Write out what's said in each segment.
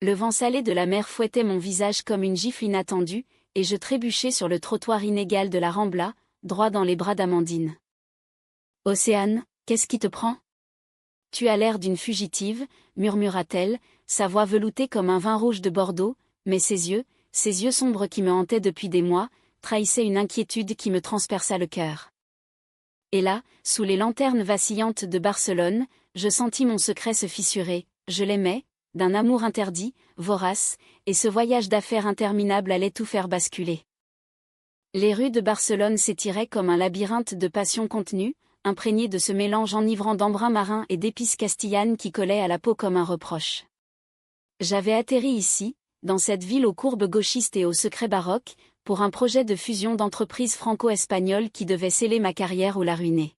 Le vent salé de la mer fouettait mon visage comme une gifle inattendue, et je trébuchais sur le trottoir inégal de la Rambla, droit dans les bras d'Amandine. « Océane, qu'est-ce qui te prend ? Tu as l'air d'une fugitive, murmura-t-elle, sa voix veloutée comme un vin rouge de Bordeaux, mais ses yeux sombres qui me hantaient depuis des mois, trahissaient une inquiétude qui me transperça le cœur. Et là, sous les lanternes vacillantes de Barcelone, je sentis mon secret se fissurer, je l'aimais, d'un amour interdit, vorace, et ce voyage d'affaires interminable allait tout faire basculer. Les rues de Barcelone s'étiraient comme un labyrinthe de passions contenues, imprégnées de ce mélange enivrant d'embrun marin et d'épices castillanes qui collaient à la peau comme un reproche. J'avais atterri ici, dans cette ville aux courbes gauchistes et aux secrets baroques, pour un projet de fusion d'entreprises franco-espagnoles qui devait sceller ma carrière ou la ruiner.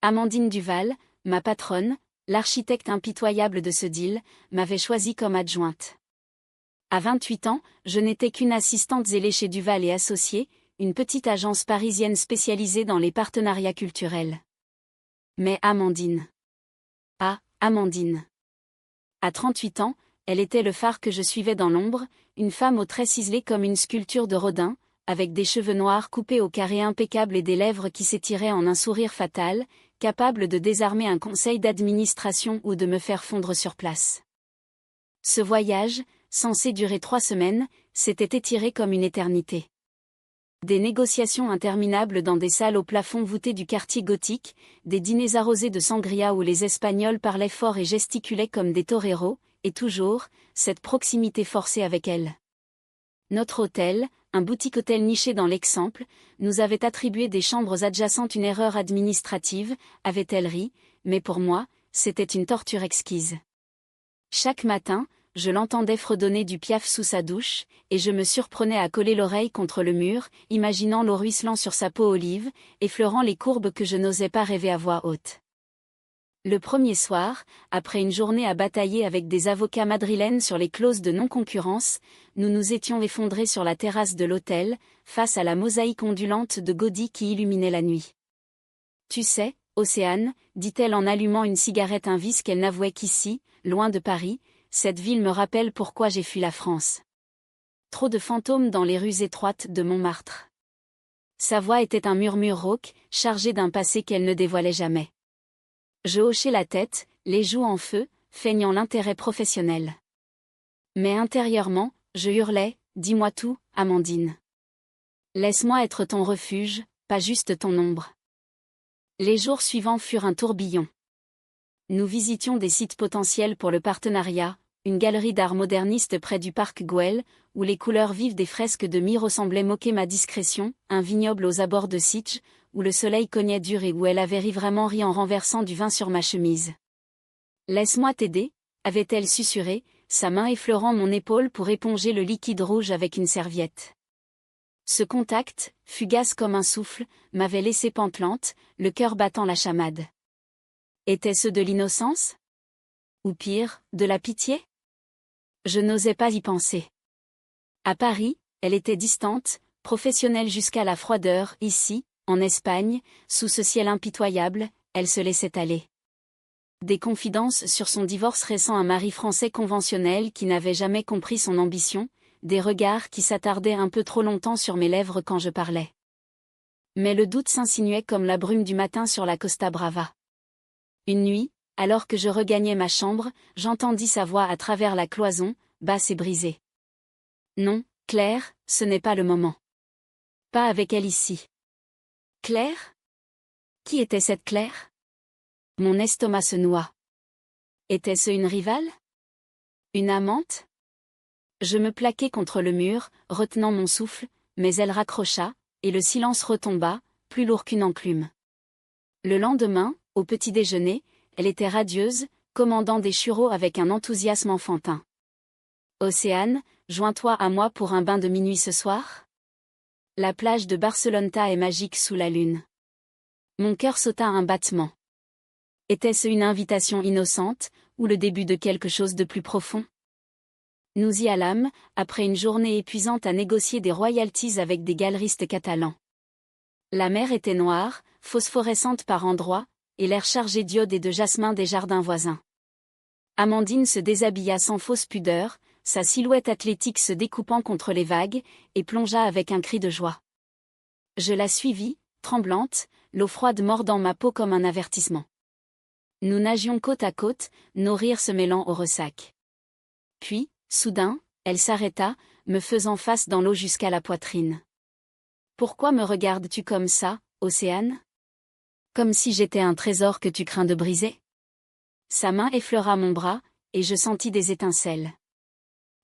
Amandine Duval, ma patronne, l'architecte impitoyable de ce deal, m'avait choisie comme adjointe. À 28 ans, je n'étais qu'une assistante zélée chez Duval et Associés, une petite agence parisienne spécialisée dans les partenariats culturels. Mais Amandine. Ah, Amandine. À 38 ans, elle était le phare que je suivais dans l'ombre, une femme aux traits ciselés comme une sculpture de Rodin, avec des cheveux noirs coupés au carré impeccable et des lèvres qui s'étiraient en un sourire fatal, capable de désarmer un conseil d'administration ou de me faire fondre sur place. Ce voyage, censé durer 3 semaines, s'était étiré comme une éternité. Des négociations interminables dans des salles au plafond voûté du quartier gothique, des dîners arrosés de sangria où les Espagnols parlaient fort et gesticulaient comme des toreros, et toujours, cette proximité forcée avec elle. Notre hôtel, un boutique-hôtel niché dans l'Exemple, nous avait attribué des chambres adjacentes. Une erreur administrative, avait-elle ri, mais pour moi, c'était une torture exquise. Chaque matin, je l'entendais fredonner du Piaf sous sa douche, et je me surprenais à coller l'oreille contre le mur, imaginant l'eau ruisselant sur sa peau olive, effleurant les courbes que je n'osais pas rêver à voix haute. Le premier soir, après une journée à batailler avec des avocats madrilènes sur les clauses de non-concurrence, nous nous étions effondrés sur la terrasse de l'hôtel, face à la mosaïque ondulante de Gaudí qui illuminait la nuit. « Tu sais, Océane, dit-elle en allumant une cigarette, un vice qu'elle n'avouait qu'ici, loin de Paris, cette ville me rappelle pourquoi j'ai fui la France. Trop de fantômes dans les rues étroites de Montmartre. » Sa voix était un murmure rauque, chargé d'un passé qu'elle ne dévoilait jamais. Je hochai la tête, les joues en feu, feignant l'intérêt professionnel. Mais intérieurement, je hurlais, « Dis-moi tout, Amandine. Laisse-moi être ton refuge, pas juste ton ombre. » Les jours suivants furent un tourbillon. Nous visitions des sites potentiels pour le partenariat, une galerie d'art moderniste près du parc Güell, où les couleurs vives des fresques de Mie ressemblaient moquer ma discrétion, un vignoble aux abords de Sitges, où le soleil cognait dur et où elle avait vraiment ri en renversant du vin sur ma chemise. « Laisse-moi t'aider » avait-elle susurré, sa main effleurant mon épaule pour éponger le liquide rouge avec une serviette. Ce contact, fugace comme un souffle, m'avait laissé pantelante, le cœur battant la chamade. Était-ce de l'innocence ? Ou pire, de la pitié ? Je n'osais pas y penser. À Paris, elle était distante, professionnelle jusqu'à la froideur. Ici, en Espagne, sous ce ciel impitoyable, elle se laissait aller. Des confidences sur son divorce récent, un mari français conventionnel qui n'avait jamais compris son ambition, des regards qui s'attardaient un peu trop longtemps sur mes lèvres quand je parlais. Mais le doute s'insinuait comme la brume du matin sur la Costa Brava. Une nuit, alors que je regagnais ma chambre, j'entendis sa voix à travers la cloison, basse et brisée. « Non, Claire, ce n'est pas le moment. Pas avec elle ici. » Claire ? Qui était cette Claire ? Mon estomac se noua. Était-ce une rivale ? Une amante ? Je me plaquai contre le mur, retenant mon souffle, mais elle raccrocha, et le silence retomba, plus lourd qu'une enclume. Le lendemain, au petit déjeuner, elle était radieuse, commandant des churros avec un enthousiasme enfantin. « Océane, joins-toi à moi pour un bain de minuit ce soir ? La plage de Barceloneta est magique sous la lune. » Mon cœur sauta un battement. Était-ce une invitation innocente, ou le début de quelque chose de plus profond ? Nous y allâmes, après une journée épuisante à négocier des royalties avec des galeristes catalans. La mer était noire, phosphorescente par endroits, et l'air chargé d'iode et de jasmin des jardins voisins. Amandine se déshabilla sans fausse pudeur, sa silhouette athlétique se découpant contre les vagues, et plongea avec un cri de joie. Je la suivis, tremblante, l'eau froide mordant ma peau comme un avertissement. Nous nagions côte à côte, nos rires se mêlant au ressac. Puis, soudain, elle s'arrêta, me faisant face dans l'eau jusqu'à la poitrine. « Pourquoi me regardes-tu comme ça, Océane ? Comme si j'étais un trésor que tu crains de briser ?» Sa main effleura mon bras, et je sentis des étincelles.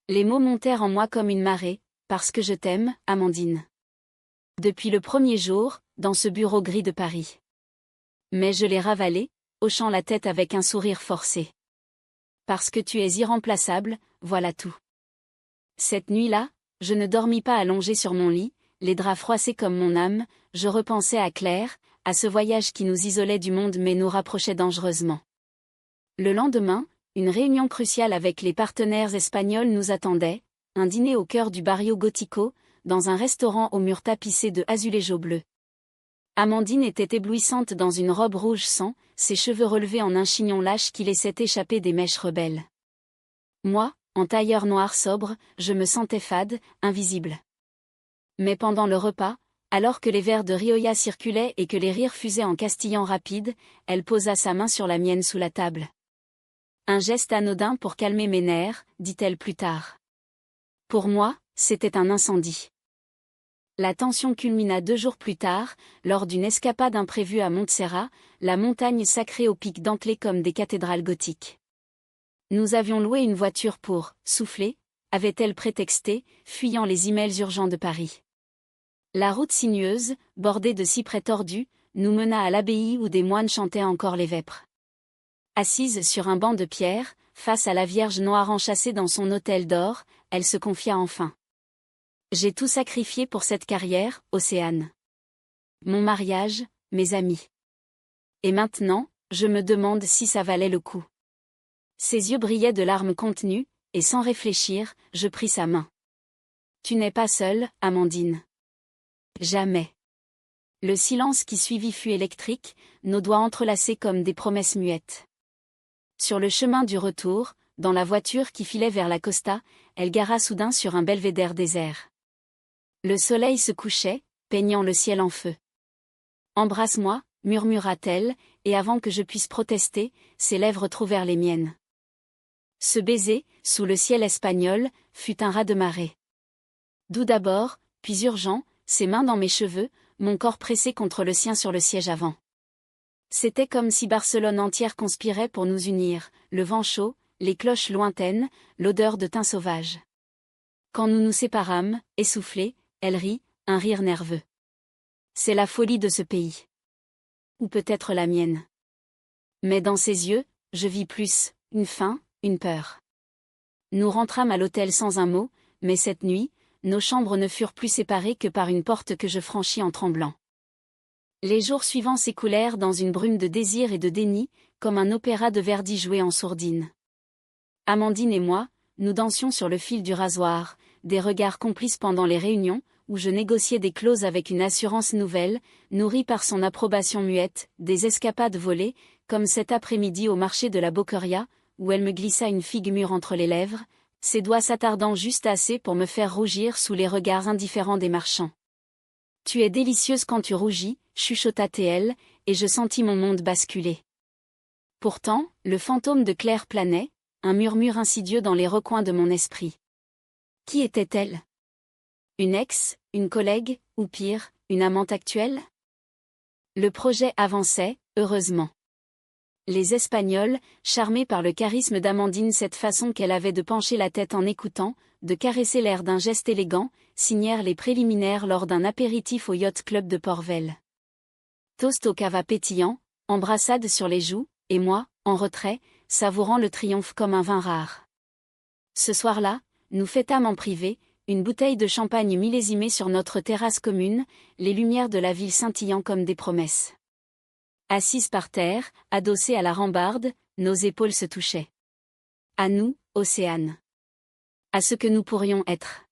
Les mots montèrent en moi comme une marée, parce que je t'aime, Amandine. Depuis le premier jour, dans ce bureau gris de Paris. Mais je l'ai ravalé, hochant la tête avec un sourire forcé. Parce que tu es irremplaçable, voilà tout. Cette nuit-là, je ne dormis pas allongé sur mon lit, les draps froissés comme mon âme, je repensais à Claire, à ce voyage qui nous isolait du monde mais nous rapprochait dangereusement. Le lendemain, une réunion cruciale avec les partenaires espagnols nous attendait, un dîner au cœur du barrio Gótico, dans un restaurant aux murs tapissés de azuléjo bleu. Amandine était éblouissante dans une robe rouge sang, ses cheveux relevés en un chignon lâche qui laissait échapper des mèches rebelles. Moi, en tailleur noir sobre, je me sentais fade, invisible. Mais pendant le repas, alors que les verres de Rioja circulaient et que les rires fusaient en castillan rapide, elle posa sa main sur la mienne sous la table. Un geste anodin pour calmer mes nerfs, dit-elle plus tard. Pour moi, c'était un incendie. La tension culmina 2 jours plus tard, lors d'une escapade imprévue à Montserrat, la montagne sacrée aux pics dentelés comme des cathédrales gothiques. Nous avions loué une voiture pour « souffler », avait-elle prétexté, fuyant les emails urgents de Paris. La route sinueuse, bordée de cyprès tordus, nous mena à l'abbaye où des moines chantaient encore les vêpres. Assise sur un banc de pierre, face à la Vierge noire enchâssée dans son autel d'or, elle se confia enfin. J'ai tout sacrifié pour cette carrière, Océane. Mon mariage, mes amis. Et maintenant, je me demande si ça valait le coup. Ses yeux brillaient de larmes contenues, et sans réfléchir, je pris sa main. Tu n'es pas seule, Amandine. Jamais. Le silence qui suivit fut électrique, nos doigts entrelacés comme des promesses muettes. Sur le chemin du retour, dans la voiture qui filait vers la Costa, elle gara soudain sur un belvédère désert. Le soleil se couchait, peignant le ciel en feu. « Embrasse-moi » murmura-t-elle, et avant que je puisse protester, ses lèvres trouvèrent les miennes. Ce baiser, sous le ciel espagnol, fut un raz-de-marée. Doux d'abord, puis urgent, ses mains dans mes cheveux, mon corps pressé contre le sien sur le siège avant. C'était comme si Barcelone entière conspirait pour nous unir, le vent chaud, les cloches lointaines, l'odeur de thym sauvage. Quand nous nous séparâmes, essoufflés, elle rit, un rire nerveux. C'est la folie de ce pays. Ou peut-être la mienne. Mais dans ses yeux, je vis plus, une faim, une peur. Nous rentrâmes à l'hôtel sans un mot, mais cette nuit, nos chambres ne furent plus séparées que par une porte que je franchis en tremblant. Les jours suivants s'écoulèrent dans une brume de désir et de déni, comme un opéra de Verdi joué en sourdine. Amandine et moi, nous dansions sur le fil du rasoir, des regards complices pendant les réunions, où je négociais des clauses avec une assurance nouvelle, nourrie par son approbation muette, des escapades volées, comme cet après-midi au marché de la Boqueria, où elle me glissa une figue mûre entre les lèvres, ses doigts s'attardant juste assez pour me faire rougir sous les regards indifférents des marchands. « Tu es délicieuse quand tu rougis », chuchota-t-elle, et je sentis mon monde basculer. Pourtant, le fantôme de Claire planait, un murmure insidieux dans les recoins de mon esprit. Qui était-elle ? Une ex, une collègue, ou pire, une amante actuelle ? Le projet avançait, heureusement. Les Espagnols, charmés par le charisme d'Amandine, cette façon qu'elle avait de pencher la tête en écoutant, de caresser l'air d'un geste élégant, signèrent les préliminaires lors d'un apéritif au Yacht Club de Porvel. Toast au cava pétillant, embrassade sur les joues, et moi, en retrait, savourant le triomphe comme un vin rare. Ce soir-là, nous fêtâmes en privé, une bouteille de champagne millésimée sur notre terrasse commune, les lumières de la ville scintillant comme des promesses. Assises par terre, adossées à la rambarde, nos épaules se touchaient. À nous, Océane. À ce que nous pourrions être.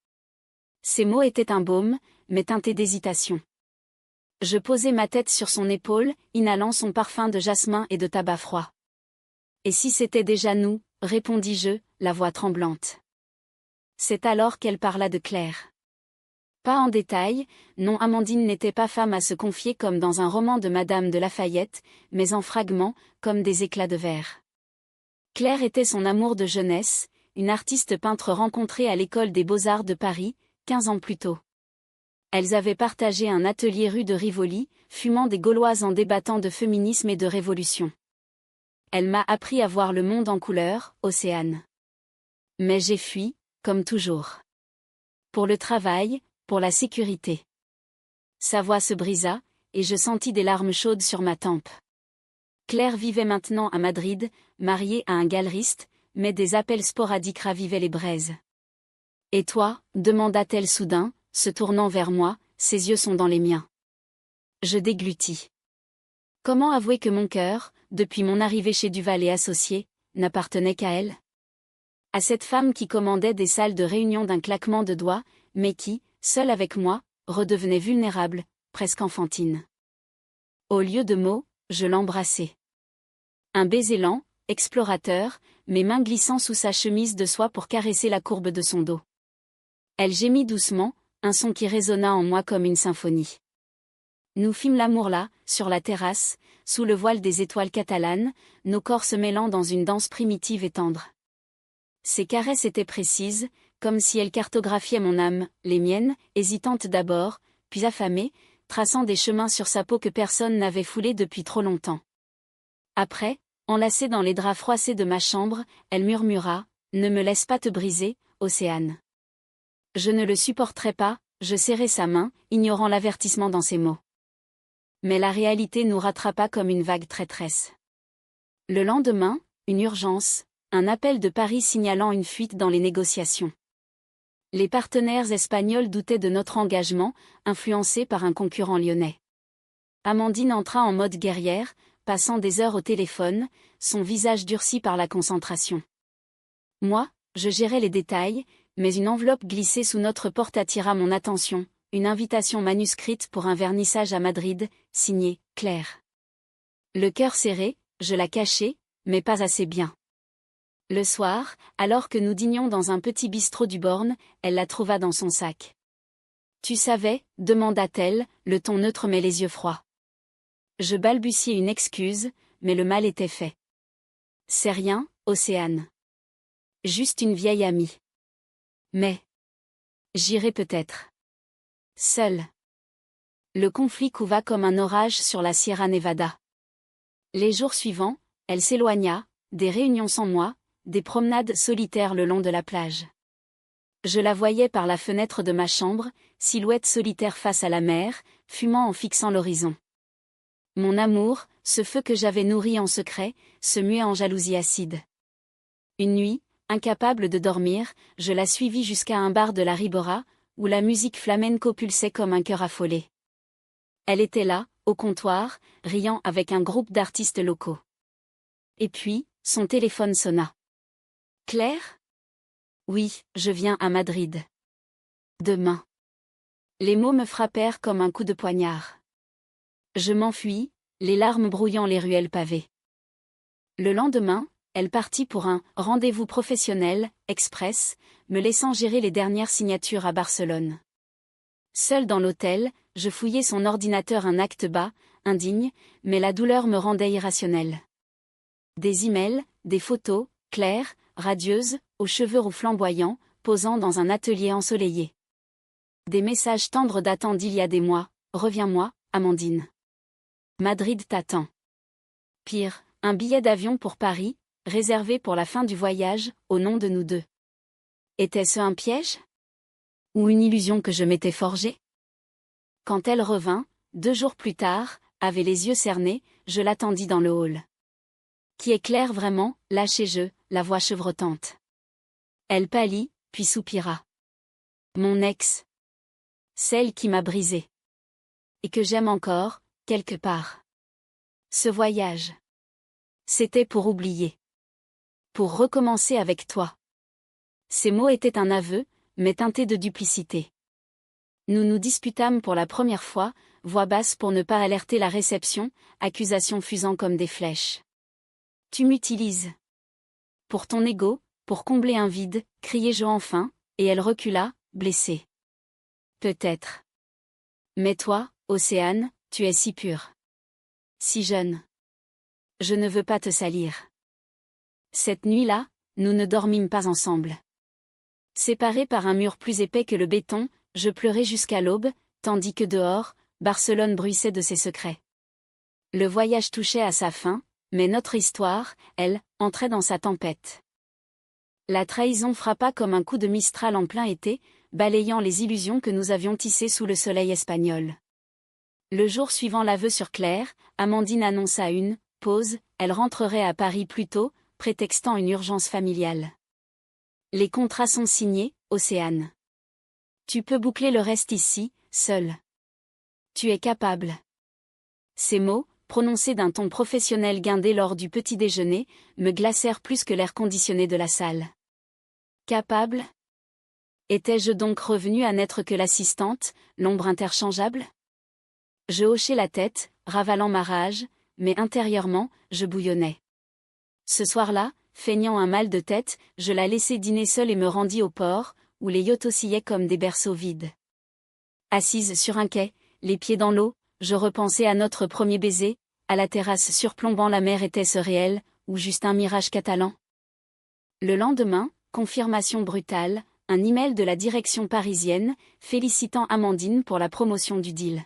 Ces mots étaient un baume, mais teintés d'hésitation. Je posai ma tête sur son épaule, inhalant son parfum de jasmin et de tabac froid. Et si c'était déjà nous, répondis-je, la voix tremblante. C'est alors qu'elle parla de Claire. Pas en détail, non, Amandine n'était pas femme à se confier comme dans un roman de Madame de Lafayette, mais en fragments, comme des éclats de verre. Claire était son amour de jeunesse, une artiste peintre rencontrée à l'école des Beaux-Arts de Paris, 15 ans plus tôt. Elles avaient partagé un atelier rue de Rivoli, fumant des Gauloises en débattant de féminisme et de révolution. Elle m'a appris à voir le monde en couleur, Océane. Mais j'ai fui, comme toujours. Pour le travail, pour la sécurité. Sa voix se brisa, et je sentis des larmes chaudes sur ma tempe. Claire vivait maintenant à Madrid, mariée à un galeriste, mais des appels sporadiques ravivaient les braises. « Et toi » demanda-t-elle soudain, se tournant vers moi, ses yeux sont dans les miens. Je déglutis. Comment avouer que mon cœur, depuis mon arrivée chez Duval et Associés, n'appartenait qu'à elle? À cette femme qui commandait des salles de réunion d'un claquement de doigts, mais qui, seule avec moi, redevenait vulnérable, presque enfantine. Au lieu de mots, je l'embrassai. Un baiser lent, explorateur, mes mains glissant sous sa chemise de soie pour caresser la courbe de son dos. Elle gémit doucement, un son qui résonna en moi comme une symphonie. Nous fîmes l'amour là, sur la terrasse, sous le voile des étoiles catalanes, nos corps se mêlant dans une danse primitive et tendre. Ses caresses étaient précises, comme si elles cartographiaient mon âme, les miennes, hésitantes d'abord, puis affamées, traçant des chemins sur sa peau que personne n'avait foulés depuis trop longtemps. Après, enlacée dans les draps froissés de ma chambre, elle murmura, « Ne me laisse pas te briser, Océane. » Je ne le supporterai pas, je serrai sa main, ignorant l'avertissement dans ses mots. Mais la réalité nous rattrapa comme une vague traîtresse. Le lendemain, une urgence, un appel de Paris signalant une fuite dans les négociations. Les partenaires espagnols doutaient de notre engagement, influencés par un concurrent lyonnais. Amandine entra en mode guerrière, passant des heures au téléphone, son visage durci par la concentration. Moi, je gérais les détails, mais une enveloppe glissée sous notre porte attira mon attention, une invitation manuscrite pour un vernissage à Madrid, signée « Claire ». Le cœur serré, je la cachai, mais pas assez bien. Le soir, alors que nous dînions dans un petit bistrot du Born, elle la trouva dans son sac. « Tu savais » demanda-t-elle, le ton neutre mais les yeux froids. Je balbutiai une excuse, mais le mal était fait. « C'est rien, Océane. Juste une vieille amie. Mais j'irai peut-être. Seule. » Le conflit couva comme un orage sur la Sierra Nevada. Les jours suivants, elle s'éloigna, des réunions sans moi, des promenades solitaires le long de la plage. Je la voyais par la fenêtre de ma chambre, silhouette solitaire face à la mer, fumant en fixant l'horizon. Mon amour, ce feu que j'avais nourri en secret, se muait en jalousie acide. Une nuit, incapable de dormir, je la suivis jusqu'à un bar de la Ribera, où la musique flamenco pulsait comme un cœur affolé. Elle était là, au comptoir, riant avec un groupe d'artistes locaux. Et puis, son téléphone sonna. « Claire ? Oui, je viens à Madrid. Demain. » Les mots me frappèrent comme un coup de poignard. Je m'enfuis, les larmes brouillant les ruelles pavées. Le lendemain, elle partit pour un « rendez-vous professionnel » express, me laissant gérer les dernières signatures à Barcelone. Seule dans l'hôtel, je fouillais son ordinateur un acte bas, indigne, mais la douleur me rendait irrationnelle. Des emails, des photos, claires, radieuses, aux cheveux roux flamboyants, posant dans un atelier ensoleillé. Des messages tendres datant d'il y a des mois, « Reviens-moi, Amandine. Madrid t'attend. » Pire, un billet d'avion pour Paris, réservé pour la fin du voyage, au nom de nous deux. Était-ce un piège? Ou une illusion que je m'étais forgée? Quand elle revint, 2 jours plus tard, avait les yeux cernés, je l'attendis dans le hall. « Qui est Claire vraiment ?» lâchai-je, la voix chevrotante. Elle pâlit, puis soupira. « Mon ex. Celle qui m'a brisée. Et que j'aime encore, quelque part. Ce voyage. C'était pour oublier. Pour recommencer avec toi. » Ces mots étaient un aveu, mais teintés de duplicité. Nous nous disputâmes pour la première fois, voix basse pour ne pas alerter la réception, accusations fusant comme des flèches. « Tu m'utilises. pour ton ego, pour combler un vide, criai-je enfin, et elle recula, blessée. Peut-être. Mais toi, Océane, tu es si pure. Si jeune. Je ne veux pas te salir. Cette nuit-là, nous ne dormîmes pas ensemble. Séparés par un mur plus épais que le béton, je pleurais jusqu'à l'aube, tandis que dehors, Barcelone bruissait de ses secrets. Le voyage touchait à sa fin, mais notre histoire, elle, entrait dans sa tempête. La trahison frappa comme un coup de Mistral en plein été, balayant les illusions que nous avions tissées sous le soleil espagnol. Le jour suivant l'aveu sur Claire, Amandine annonça une pause, elle rentrerait à Paris plus tôt, prétextant une urgence familiale. Les contrats sont signés, Océane. Tu peux boucler le reste ici, seule. Tu es capable. Ces mots, prononcés d'un ton professionnel guindé lors du petit déjeuner, me glacèrent plus que l'air conditionné de la salle. Capable? Étais-je donc revenue à n'être que l'assistante, l'ombre interchangeable? Je hochai la tête, ravalant ma rage, mais intérieurement, je bouillonnais. Ce soir-là, feignant un mal de tête, je la laissai dîner seule et me rendis au port, où les yachts oscillaient comme des berceaux vides. Assise sur un quai, les pieds dans l'eau, je repensais à notre premier baiser, à la terrasse surplombant la mer. Était-ce réel, ou juste un mirage catalan? Le lendemain, confirmation brutale, un email de la direction parisienne, félicitant Amandine pour la promotion du deal.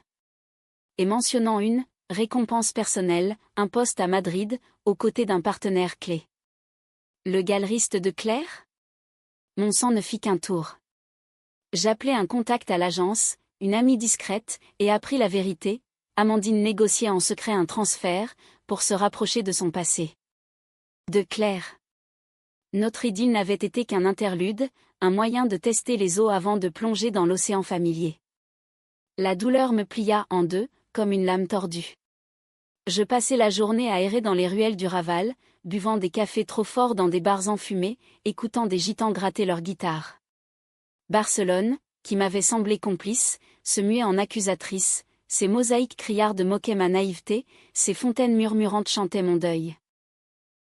Et mentionnant une récompense personnelle, un poste à Madrid, aux côtés d'un partenaire clé. Le galeriste de Claire? Mon sang ne fit qu'un tour. J'appelai un contact à l'agence, une amie discrète, et appris la vérité. Amandine négociait en secret un transfert, pour se rapprocher de son passé. De Claire. Notre idylle n'avait été qu'un interlude, un moyen de tester les eaux avant de plonger dans l'océan familier. La douleur me plia en deux, comme une lame tordue. Je passai la journée à errer dans les ruelles du Raval, buvant des cafés trop forts dans des bars enfumés, écoutant des gitans gratter leur guitare. Barcelone, qui m'avait semblé complice, se muait en accusatrice, ses mosaïques criardes moquaient ma naïveté, ses fontaines murmurantes chantaient mon deuil.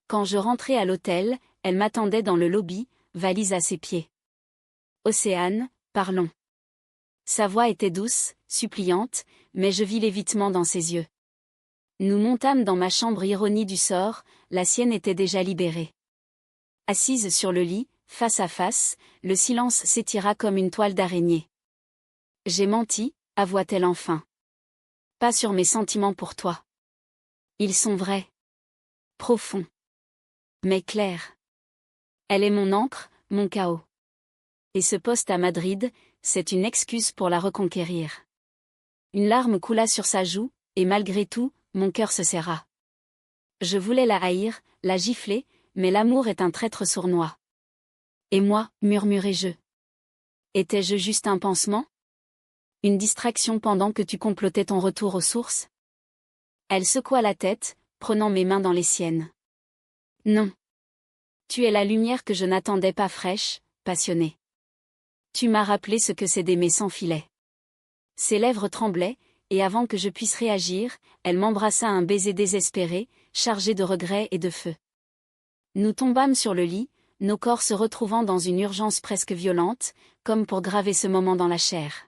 Quand je rentrai à l'hôtel, elle m'attendait dans le lobby, valise à ses pieds. Océane, parlons. Sa voix était douce, suppliante, mais je vis l'évitement dans ses yeux. Nous montâmes dans ma chambre. Ironie du sort, la sienne était déjà libérée. Assise sur le lit, face à face, le silence s'étira comme une toile d'araignée. J'ai menti, avoua-t-elle enfin. Pas sur mes sentiments pour toi. Ils sont vrais. Profonds. Mais clairs. Elle est mon encre, mon chaos. Et ce poste à Madrid, c'est une excuse pour la reconquérir. Une larme coula sur sa joue, et malgré tout, mon cœur se serra. Je voulais la haïr, la gifler, mais l'amour est un traître sournois. Et moi, murmurai-je. Étais-je juste un pansement? Une distraction pendant que tu complotais ton retour aux sources? Elle secoua la tête, prenant mes mains dans les siennes. Non. Tu es la lumière que je n'attendais pas, fraîche, passionnée. Tu m'as rappelé ce que c'est d'aimer sans filet. Ses lèvres tremblaient, et avant que je puisse réagir, elle m'embrassa un baiser désespéré, chargé de regrets et de feu. Nous tombâmes sur le lit, nos corps se retrouvant dans une urgence presque violente, comme pour graver ce moment dans la chair.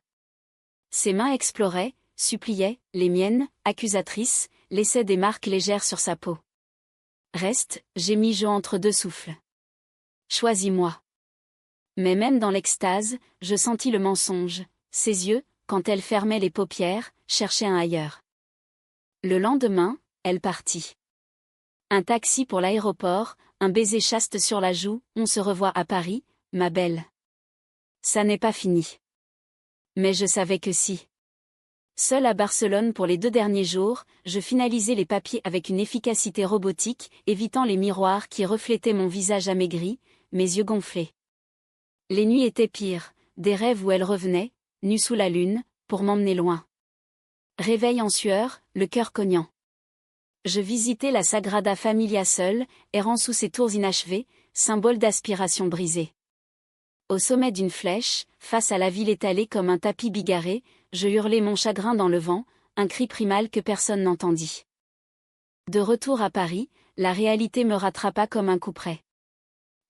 Ses mains exploraient, suppliaient, les miennes, accusatrices, laissaient des marques légères sur sa peau. Reste, gémis-je entre deux souffles. Choisis-moi. Mais même dans l'extase, je sentis le mensonge, ses yeux, quand elle fermait les paupières, cherchaient un ailleurs. Le lendemain, elle partit. Un taxi pour l'aéroport, un baiser chaste sur la joue, on se revoit à Paris, ma belle. Ça n'est pas fini. Mais je savais que si. Seule à Barcelone pour les 2 derniers jours, je finalisais les papiers avec une efficacité robotique, évitant les miroirs qui reflétaient mon visage amaigri, mes yeux gonflés. Les nuits étaient pires, des rêves où elle revenait, nue sous la lune, pour m'emmener loin. Réveil en sueur, le cœur cognant. Je visitais la Sagrada Familia seule, errant sous ses tours inachevées, symbole d'aspiration brisée. Au sommet d'une flèche, face à la ville étalée comme un tapis bigarré, je hurlai mon chagrin dans le vent, un cri primal que personne n'entendit. De retour à Paris, la réalité me rattrapa comme un coup près.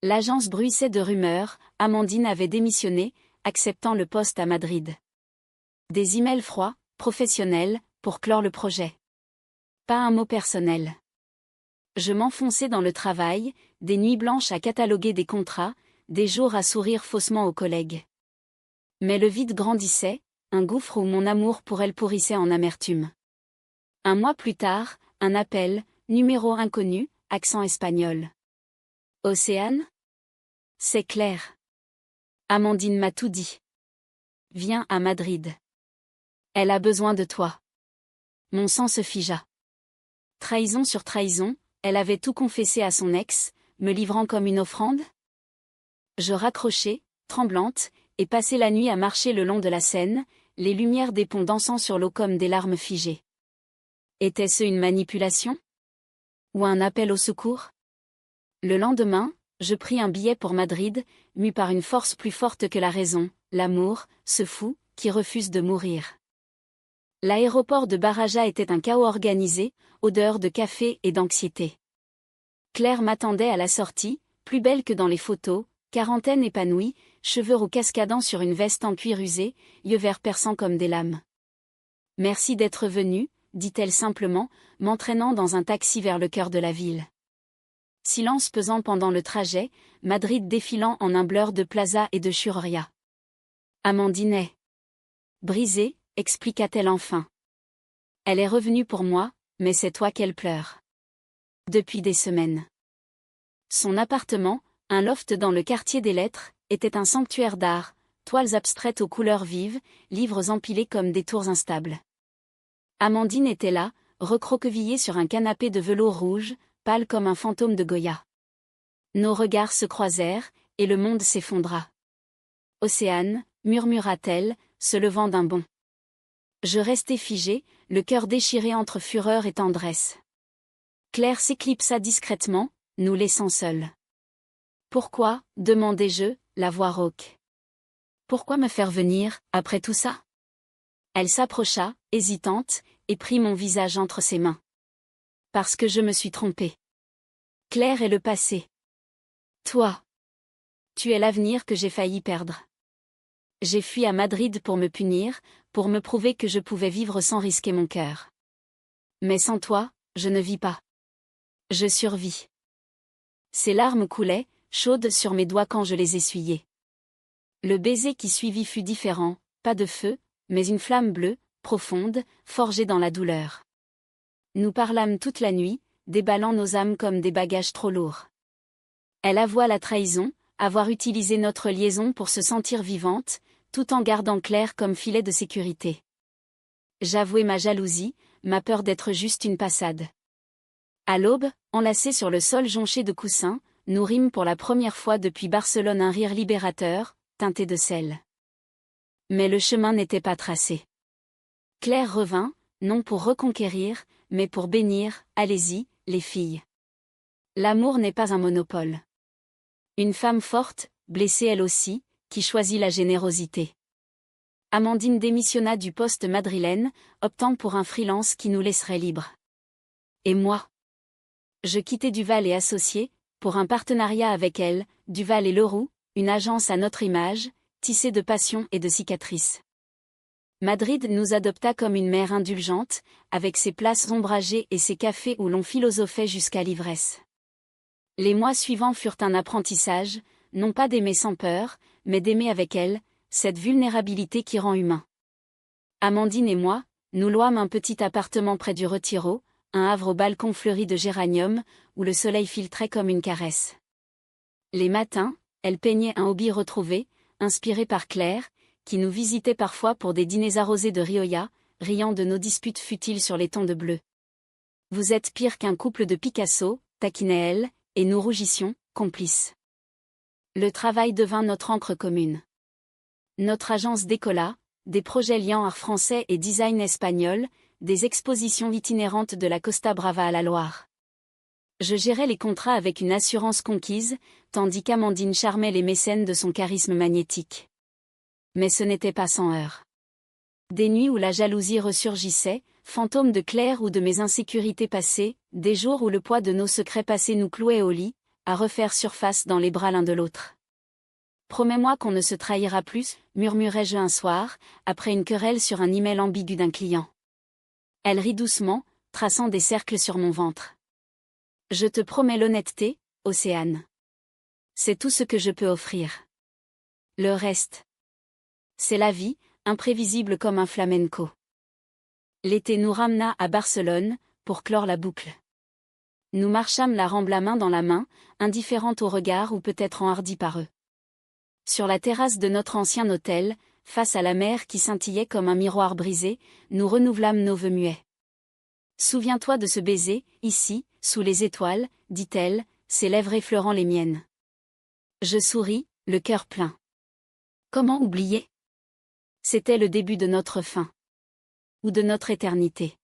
L'agence bruissait de rumeurs, Amandine avait démissionné, acceptant le poste à Madrid. Des emails froids, professionnels, pour clore le projet. Pas un mot personnel. Je m'enfonçais dans le travail, des nuits blanches à cataloguer des contrats, des jours à sourire faussement aux collègues. Mais le vide grandissait, un gouffre où mon amour pour elle pourrissait en amertume. Un mois plus tard, un appel, numéro inconnu, accent espagnol. Océane ? C'est Claire. Amandine m'a tout dit. Viens à Madrid. Elle a besoin de toi. Mon sang se figea. Trahison sur trahison, elle avait tout confessé à son ex, me livrant comme une offrande ? Je raccrochai, tremblante, et passai la nuit à marcher le long de la Seine, les lumières des ponts dansant sur l'eau comme des larmes figées. Était-ce une manipulation ? Ou un appel au secours ? Le lendemain, je pris un billet pour Madrid, mue par une force plus forte que la raison, l'amour, ce fou, qui refuse de mourir. L'aéroport de Baraja était un chaos organisé, odeur de café et d'anxiété. Claire m'attendait à la sortie, plus belle que dans les photos, quarantaine épanouie, cheveux roux cascadant sur une veste en cuir usé, yeux verts perçants comme des lames. « Merci d'être venue », dit-elle simplement, m'entraînant dans un taxi vers le cœur de la ville. Silence pesant pendant le trajet, Madrid défilant en un blur de plaza et de churreria. Amandine est brisée, expliqua-t-elle enfin. Elle est revenue pour moi, mais c'est toi qu'elle pleure. Depuis des semaines. Son appartement, un loft dans le quartier des Lettres, était un sanctuaire d'art, toiles abstraites aux couleurs vives, livres empilés comme des tours instables. Amandine était là, recroquevillée sur un canapé de velours rouge, pâle comme un fantôme de Goya. Nos regards se croisèrent, et le monde s'effondra. Océane, murmura-t-elle, se levant d'un bond. Je restai figé, le cœur déchiré entre fureur et tendresse. Claire s'éclipsa discrètement, nous laissant seuls. Pourquoi, demandai-je, la voix rauque. Pourquoi me faire venir, après tout ça ? Elle s'approcha, hésitante, et prit mon visage entre ses mains. Parce que je me suis trompée. Claire est le passé. Toi. Tu es l'avenir que j'ai failli perdre. J'ai fui à Madrid pour me punir, pour me prouver que je pouvais vivre sans risquer mon cœur. Mais sans toi, je ne vis pas. Je survis. Ses larmes coulaient, chaudes sur mes doigts quand je les essuyais. Le baiser qui suivit fut différent, pas de feu, mais une flamme bleue, profonde, forgée dans la douleur. Nous parlâmes toute la nuit, déballant nos âmes comme des bagages trop lourds. Elle avoua la trahison, avoir utilisé notre liaison pour se sentir vivante, tout en gardant Claire comme filet de sécurité. J'avouai ma jalousie, ma peur d'être juste une passade. À l'aube, enlacés sur le sol jonché de coussins, nous rîmes pour la première fois depuis Barcelone un rire libérateur, teinté de sel. Mais le chemin n'était pas tracé. Claire revint, non pour reconquérir, mais pour bénir, allez-y, les filles. L'amour n'est pas un monopole. Une femme forte, blessée elle aussi, qui choisit la générosité. Amandine démissionna du poste madrilène, optant pour un freelance qui nous laisserait libres. Et moi ? Je quittai Duval et Associés, pour un partenariat avec elle, Duval et Leroux, une agence à notre image, tissée de passion et de cicatrices. Madrid nous adopta comme une mère indulgente, avec ses places ombragées et ses cafés où l'on philosophait jusqu'à l'ivresse. Les mois suivants furent un apprentissage, non pas d'aimer sans peur, mais d'aimer avec elle, cette vulnérabilité qui rend humain. Amandine et moi, nous louâmes un petit appartement près du Retiro, un havre au balcon fleuri de géranium, où le soleil filtrait comme une caresse. Les matins, elle peignait un hobby retrouvé, inspiré par Claire, qui nous visitait parfois pour des dîners arrosés de Rioja, riant de nos disputes futiles sur les tons de bleu. Vous êtes pire qu'un couple de Picasso, taquinait-elle, et nous rougissions, complices. Le travail devint notre encre commune. Notre agence décolla, des projets liant art français et design espagnol, des expositions itinérantes de la Costa Brava à la Loire. Je gérais les contrats avec une assurance conquise, tandis qu'Amandine charmait les mécènes de son charisme magnétique. Mais ce n'était pas sans heurts. Des nuits où la jalousie ressurgissait, fantôme de Claire ou de mes insécurités passées, des jours où le poids de nos secrets passés nous clouait au lit, à refaire surface dans les bras l'un de l'autre. Promets-moi qu'on ne se trahira plus, murmurai-je un soir, après une querelle sur un email ambigu d'un client. Elle rit doucement, traçant des cercles sur mon ventre. Je te promets l'honnêteté, Océane. C'est tout ce que je peux offrir. Le reste. C'est la vie, imprévisible comme un flamenco. L'été nous ramena à Barcelone, pour clore la boucle. Nous marchâmes la Rambla main dans la main, indifférentes au regard ou peut-être enhardies par eux. Sur la terrasse de notre ancien hôtel, face à la mer qui scintillait comme un miroir brisé, nous renouvelâmes nos vœux muets. Souviens-toi de ce baiser, ici, sous les étoiles, dit-elle, ses lèvres effleurant les miennes. Je souris, le cœur plein. Comment oublier? C'était le début de notre fin. Ou de notre éternité.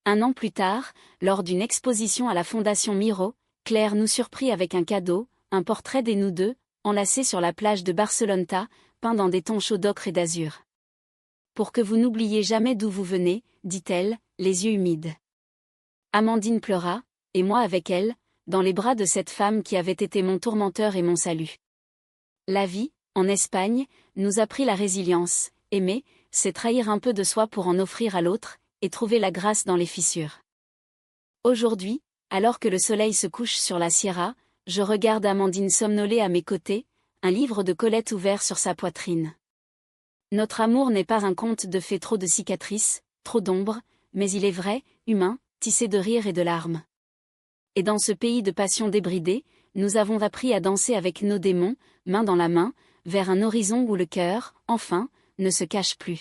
Un an plus tard, lors d'une exposition à la Fondation Miro, Claire nous surprit avec un cadeau, un portrait des nous deux, enlacé sur la plage de Barceloneta, peint dans des tons chauds d'ocre et d'azur. Pour que vous n'oubliez jamais d'où vous venez, dit-elle, les yeux humides. Amandine pleura, et moi avec elle, dans les bras de cette femme qui avait été mon tourmenteur et mon salut. La vie, en Espagne, nous apprit la résilience. Aimer, c'est trahir un peu de soi pour en offrir à l'autre, et trouver la grâce dans les fissures. Aujourd'hui, alors que le soleil se couche sur la Sierra, je regarde Amandine somnolée à mes côtés, un livre de Colette ouvert sur sa poitrine. Notre amour n'est pas un conte de fées trop de cicatrices, trop d'ombre, mais il est vrai, humain, tissé de rires et de larmes. Et dans ce pays de passion débridée, nous avons appris à danser avec nos démons, main dans la main, vers un horizon où le cœur, enfin, ne se cache plus.